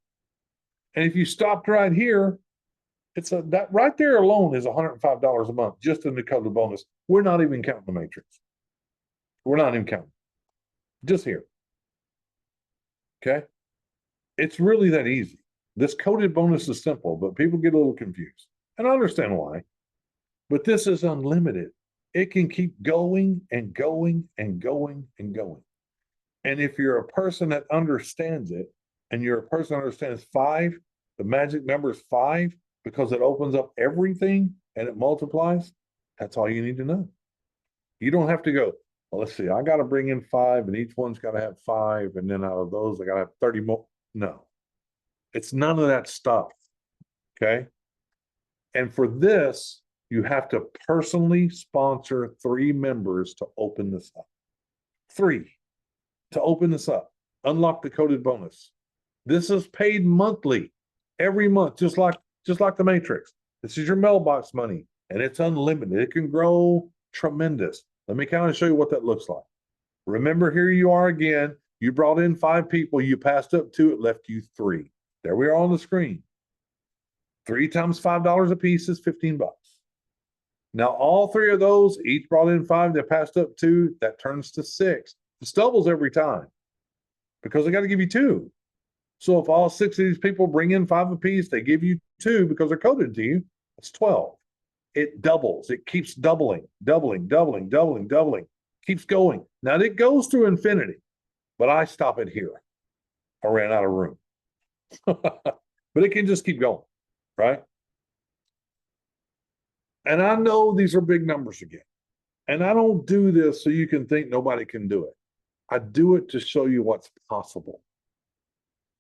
And if you stopped right here, that right there alone is $105 a month just in the coded bonus. We're not even counting the matrix. We're not even counting. Just here. Okay? It's really that easy. This coded bonus is simple, but people get a little confused. And I understand why. But this is unlimited. It can keep going and going and going and going. And if you're a person that understands it, and you're a person that understands 5, the magic number is 5, because it opens up everything and it multiplies, that's all you need to know. You don't have to go, well, let's see, I got to bring in 5 and each one's got to have 5. And then out of those, I got to have 30 more. No, it's none of that stuff. Okay. And for this, you have to personally sponsor 3 members to open this up. 3 to open this up. Unlock the coded bonus. This is paid monthly, every month, just like the matrix. This is your mailbox money, and it's unlimited. It can grow tremendous. Let me kind of show you what that looks like. Remember, here you are again. You brought in 5 people. You passed up 2. It left you 3. There we are on the screen. 3 times $5 a piece is $15. Now, all 3 of those, each brought in 5. They passed up 2. That turns to 6. It doubles every time because they got to give you 2. So if all 6 of these people bring in 5 apiece, they give you 2 because they're coded to you. That's 12. It doubles. It keeps doubling, doubling, doubling, doubling, doubling. Keeps going. Now it goes through infinity, but I stop it here. I ran out of room. But it can just keep going, right? And I know these are big numbers again. And I don't do this so you can think nobody can do it. I do it to show you what's possible.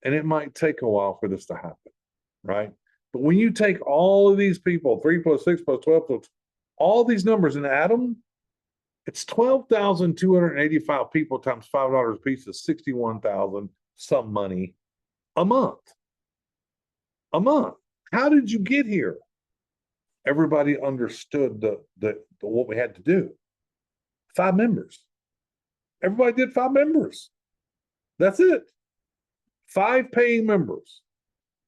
And it might take a while for this to happen, right? But when you take all of these people, 3 plus 6 plus 12 plus all these numbers and add them, it's 12,285 people times $5 a piece is 61,000 some money a month. A month. How did you get here? Everybody understood the what we had to do. 5 members. Everybody did 5 members. That's it. 5 paying members.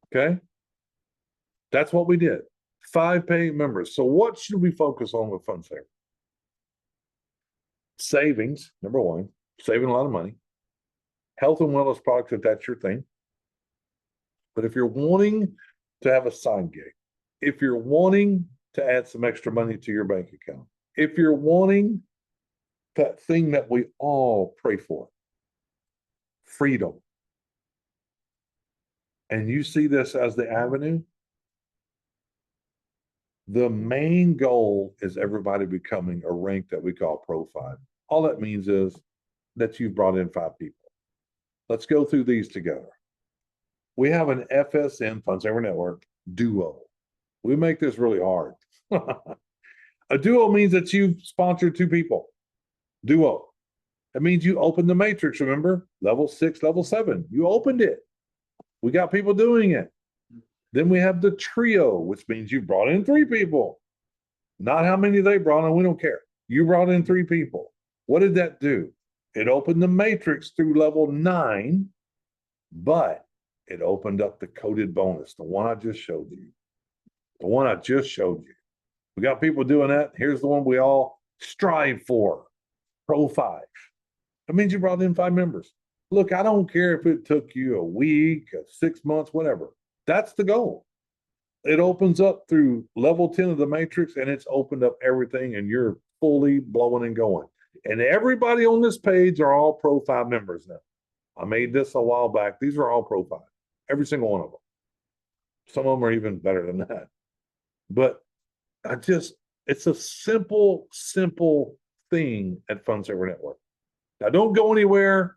Okay. That's what we did. 5 paying members. So what should we focus on with Fund Saver? Savings, number 1, saving a lot of money. Health and wellness products, if that's your thing. But if you're wanting to have a side gig, if you're wanting to add some extra money to your bank account, if you're wanting that thing that we all pray for, freedom, and you see this as the avenue, the main goal is everybody becoming a rank that we call Pro 5. All that means is that you've brought in 5 people. Let's go through these together. We have an FSN Fund Saver Network duo. We make this really hard. A duo means that you've sponsored 2 people. Duo. That means you opened the matrix, remember? Level 6, level 7. You opened it. We got people doing it. Then we have the trio, which means you brought in 3 people. Not how many they brought in, we don't care. You brought in 3 people. What did that do? It opened the matrix through level 9, but it opened up the coded bonus, the one I just showed you. The one I just showed you. We got people doing that. Here's the one we all strive for. Pro 5. That means you brought in 5 members. Look, I don't care if it took you a week, 6 months, whatever. That's the goal. It opens up through level 10 of the matrix, and it's opened up everything, and you're fully blowing and going. And everybody on this page are all Pro 5 members now. I made this a while back. These are all Pro 5, every single one of them. Some of them are even better than that. But it's a simple thing at FunSaver Network. Now, don't go anywhere.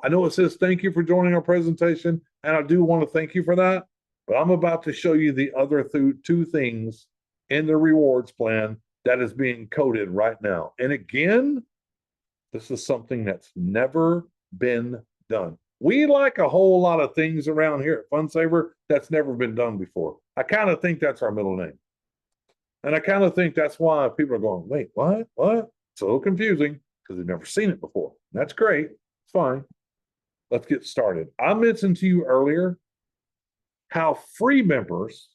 I know it says thank you for joining our presentation, and I do want to thank you for that. But I'm about to show you the other two things in the rewards plan that is being coded right now. And again, this is something that's never been done. We like a whole lot of things around here at FunSaver that's never been done before. I kind of think that's our middle name. And I kind of think that's why people are going, wait, what? What? It's a little confusing because they've never seen it before. That's great. It's fine. Let's get started. I mentioned to you earlier how free members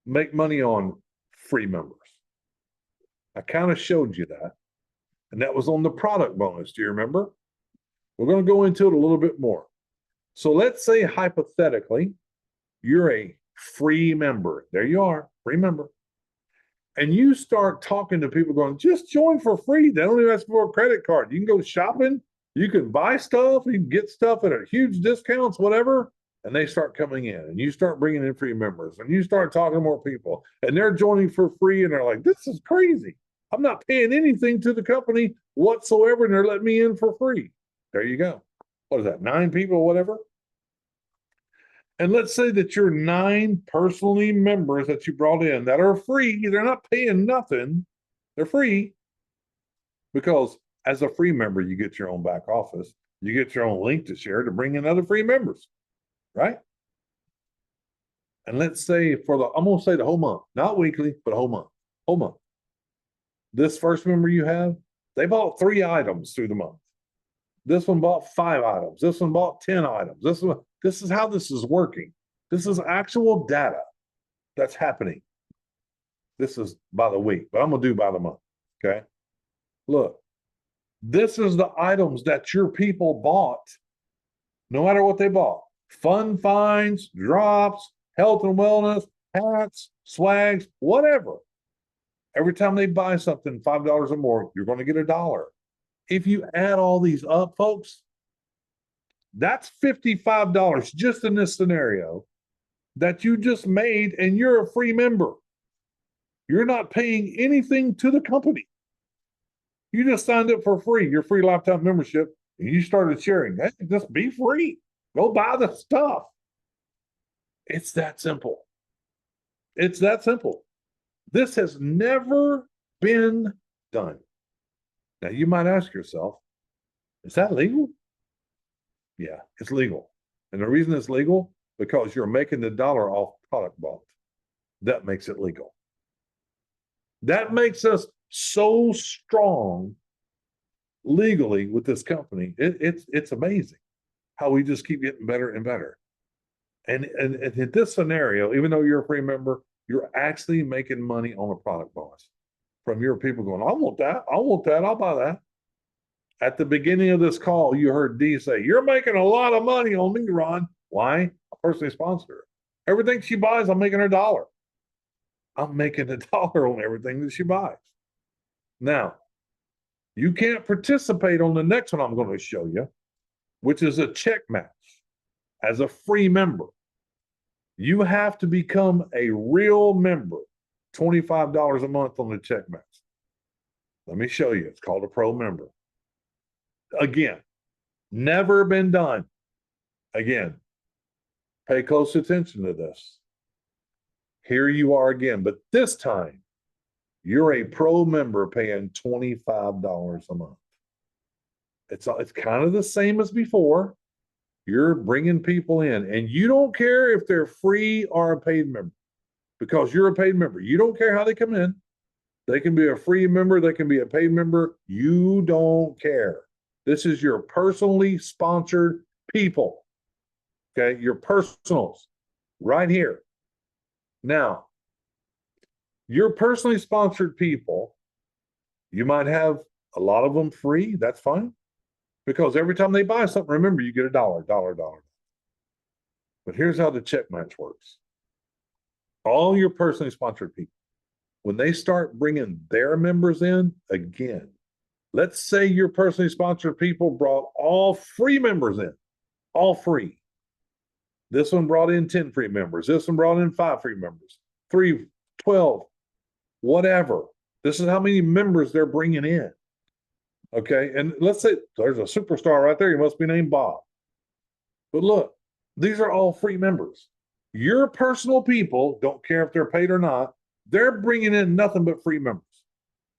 make money on free members. I kind of showed you that. And that was on the product bonus. Do you remember? We're going to go into it a little bit more. So let's say hypothetically, you're a free member. There you are, free member. And you start talking to people going, just join for free. They don't even ask for a credit card. You can go shopping. You can buy stuff. You can get stuff at a huge discounts, whatever. And they start coming in, and you start bringing in free members, and you start talking to more people, and they're joining for free, and they're like, this is crazy. I'm not paying anything to the company whatsoever, and they're letting me in for free. There you go. What is that, 9 people or whatever? And let's say that you're 9 personally members that you brought in that are free. They're not paying nothing. They're free because as a free member, you get your own back office. You get your own link to share to bring in other free members. Right? And let's say I'm going to say the whole month, not weekly, but a whole month. This first member you have, they bought 3 items through the month. This one bought 5 items. This one bought 10 items. This is how this is working. This is actual data that's happening. This is by the week, but I'm going to do by the month. Okay. Look, this is the items that your people bought, no matter what they bought. Fun finds, drops, health and wellness, hats, swags, whatever. Every time they buy something $5 or more, you're going to get $1. If you add all these up, folks, that's $55 just in this scenario that you just made, and you're a free member. You're not paying anything to the company. You just signed up for free, your free lifetime membership, and you started sharing. Hey, just be free. Go buy the stuff. It's that simple. It's that simple. This has never been done. Now, you might ask yourself, is that legal? Yeah, it's legal. And the reason it's legal, because you're making the dollar off product bought. That makes it legal. That makes us so strong legally with this company. It's amazing how we just keep getting better and better. And in this scenario, even though you're a free member, you're actually making money on a product bonus from your people going, I want that. I'll buy that. At the beginning of this call, you heard Dee say, you're making a lot of money on me, Ron. Why? I personally sponsor her. Everything she buys, I'm making $1. I'm making $1 on everything that she buys. Now, you can't participate on the next one I'm going to show you, which is a check match as a free member. You have to become a real member, $25 a month on the check match. Let me show you. It's called a pro member. Again, never been done. Again, pay close attention to this. Here you are again, but this time you're a pro member paying $25 a month. It's kind of the same as before. You're bringing people in, and you don't care if they're free or a paid member, because you're a paid member. You don't care how they come in. They can be a free member. They can be a paid member. You don't care. This is your personally sponsored people. Okay, your personals right here. Now, your personally sponsored people, you might have a lot of them free. That's fine. Because every time they buy something, remember, you get $1. But here's how the check match works. All your personally sponsored people, when they start bringing their members in, again, let's say your personally sponsored people brought all free members in, all free. This one brought in 10 free members. This one brought in 5 free members, 3, 12, whatever. This is how many members they're bringing in. Okay. And let's say there's a superstar right there. He must be named Bob. But look, these are all free members. Your personal people, don't care if they're paid or not, they're bringing in nothing but free members.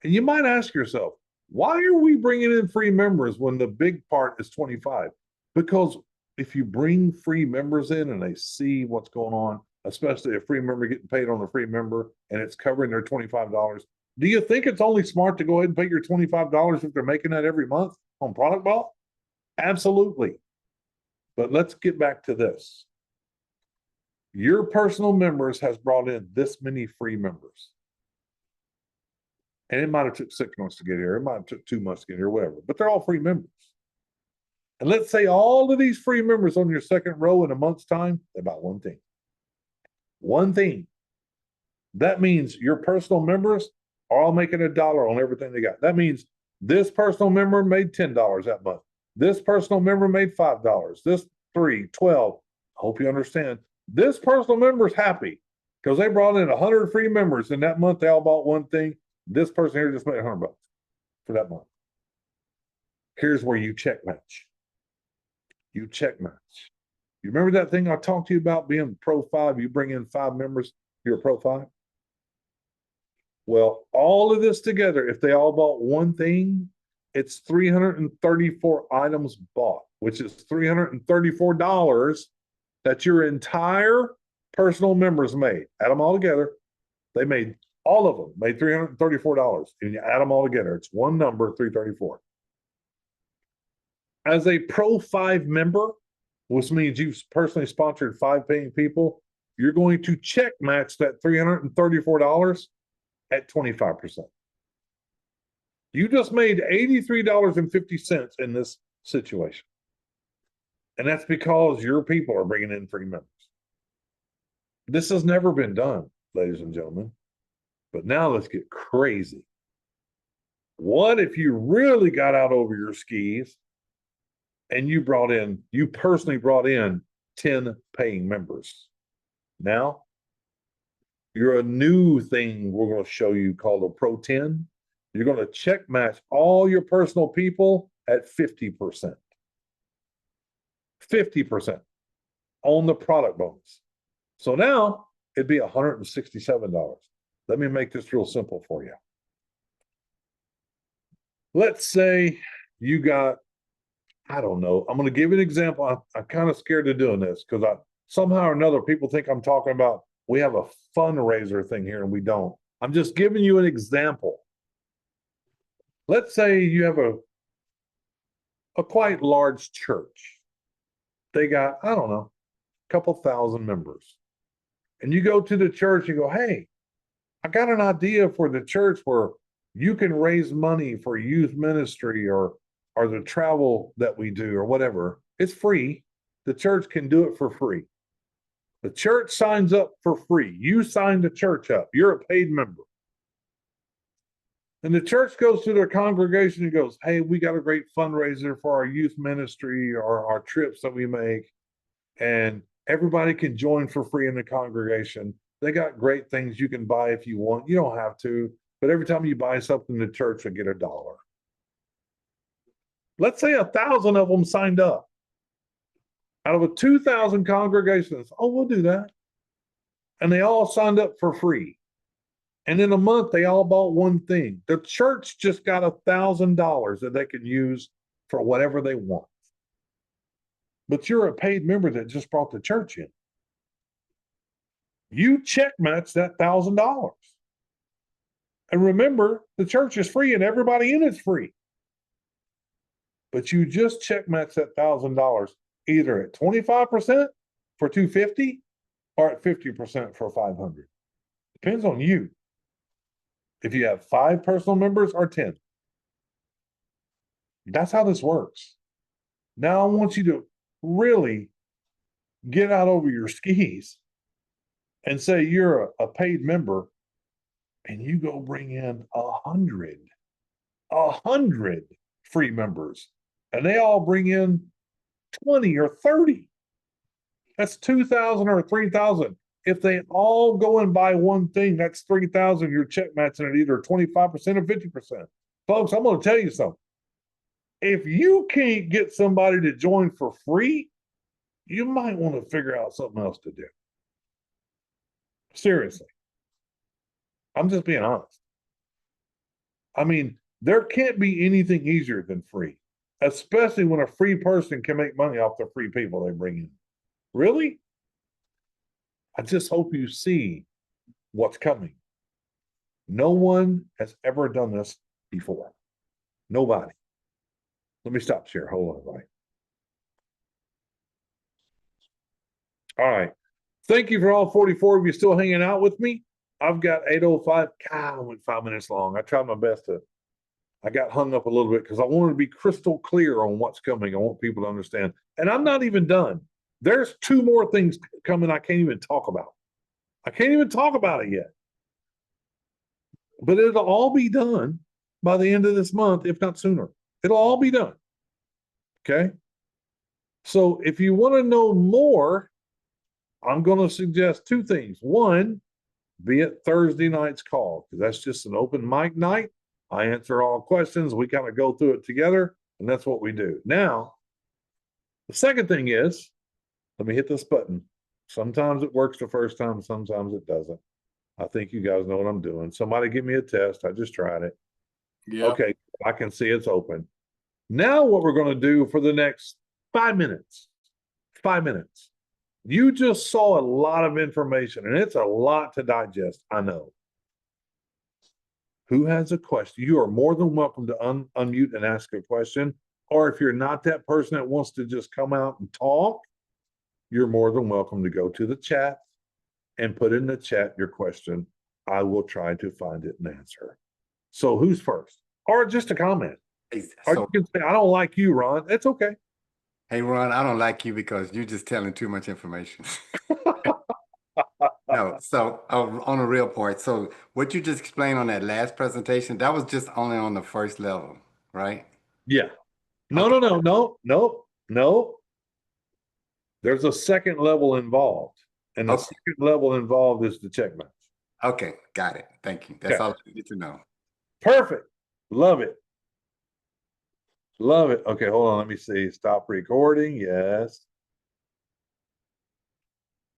And you might ask yourself, why are we bringing in free members when the big part is 25? Because if you bring free members in and they see what's going on, especially a free member getting paid on a free member and it's covering their $25, do you think it's only smart to go ahead and pay your $25 if they're making that every month on product ball? Absolutely. But let's get back to this. Your personal members has brought in this many free members. And it might have took 6 months to get here. It might have took 2 months to get here, whatever. But they're all free members. And let's say all of these free members on your second row in a month's time, they're about one thing. One thing. That means your personal members are all making $1 on everything they got. That means this personal member made $10 that month. This personal member made $5. This 3, 12. I hope you understand. This personal member is happy because they brought in 100 free members, and that month they all bought one thing. This person here just made $100 for that month. Here's where you check match. You check match. You remember that thing I talked to you about being Pro 5? You bring in 5 members, you're a Pro 5. Well, all of this together, if they all bought one thing, it's 334 items bought, which is $334 that your entire personal members made. Add them all together. They made, all of them made $334. And you add them all together. It's one number, 334. As a Pro 5 member, which means you've personally sponsored 5 paying people, you're going to check match that $334 at 25%. You just made $83.50 in this situation. And that's because your people are bringing in free members. This has never been done, ladies and gentlemen. But now let's get crazy. What if you really got out over your skis and you personally brought in 10 paying members? Now, you're a new thing we're going to show you called a Pro 10. You're going to check match all your personal people at 50%. 50% on the product bonus. So now it'd be $167. Let me make this real simple for you. Let's say you got, I don't know, I'm going to give you an example. I'm kind of scared of doing this because somehow or another people think I'm talking about we have a fundraiser thing here and we don't. I'm just giving you an example. Let's say you have a quite large church. They got, I don't know, a couple thousand members. And you go to the church and go, hey, I got an idea for the church where you can raise money for youth ministry or the travel that we do or whatever. It's free. The church can do it for free. The church signs up for free. You sign the church up. You're a paid member. And the church goes to their congregation and goes, hey, we got a great fundraiser for our youth ministry or our trips that we make. And everybody can join for free in the congregation. They got great things you can buy if you want. You don't have to. But every time you buy something, the church will get $1. Let's say 1,000 of them signed up. Out of a 2,000 congregations, oh, we'll do that. And they all signed up for free. And in a month, they all bought one thing. The church just got $1,000 that they can use for whatever they want. But you're a paid member that just brought the church in. You check match that $1,000. And remember, the church is free and everybody in it's free. But you just check match that $1,000 either at 25% for $250 or at 50% for $500. Depends on you. If you have 5 personal members or 10. That's how this works. Now I want you to really get out over your skis and say you're a paid member and you go bring in 100 free members and they all bring in 20 or 30. That's 2,000 or 3,000. If they all go and buy one thing, that's 3,000. You're check matching it either 25% or 50%. Folks, I'm going to tell you something. If you can't get somebody to join for free, you might want to figure out something else to do. Seriously. I'm just being honest. I mean, there can't be anything easier than free, especially when a free person can make money off the free people they bring in. Really? I just hope you see what's coming. No one has ever done this before. Nobody. Let me stop share. Hold on, everybody. All right. Thank you for all 44 of you still hanging out with me. I've got 8:05. God, I went 5 minutes long. I tried my best to. I got hung up a little bit because I wanted to be crystal clear on what's coming. I want people to understand. And I'm not even done. There's 2 more things coming I can't even talk about. I can't even talk about it yet. But it'll all be done by the end of this month, if not sooner. It'll all be done. Okay? So if you want to know more, I'm going to suggest 2 things. One, be at Thursday night's call, because that's just an open mic night. I answer all questions. We kind of go through it together, and that's what we do. Now, the second thing is, let me hit this button. Sometimes it works the first time, sometimes it doesn't. I think you guys know what I'm doing. Somebody give me a test. I just tried it. Yep. Okay, I can see it's open. Now what we're going to do for the next 5 minutes, you just saw a lot of information, and it's a lot to digest, I know. Who has a question? You are more than welcome to unmute and ask a question. Or if you're not that person that wants to just come out and talk, you're more than welcome to go to the chat and put in the chat your question. I will try to find it and answer. So who's first? Or just a comment. Or you can say, I don't like you, Ron. It's okay. Hey, Ron, I don't like you because you're just telling too much information. No, so on a real point, so what you just explained on that last presentation, that was just only on the first level, right? Yeah. No. There's a second level involved. And the second level involved is the check match. Okay, got it. Thank you. That's all I need to know. Perfect. Love it. Love it. Okay, hold on. Let me see. Stop recording. Yes.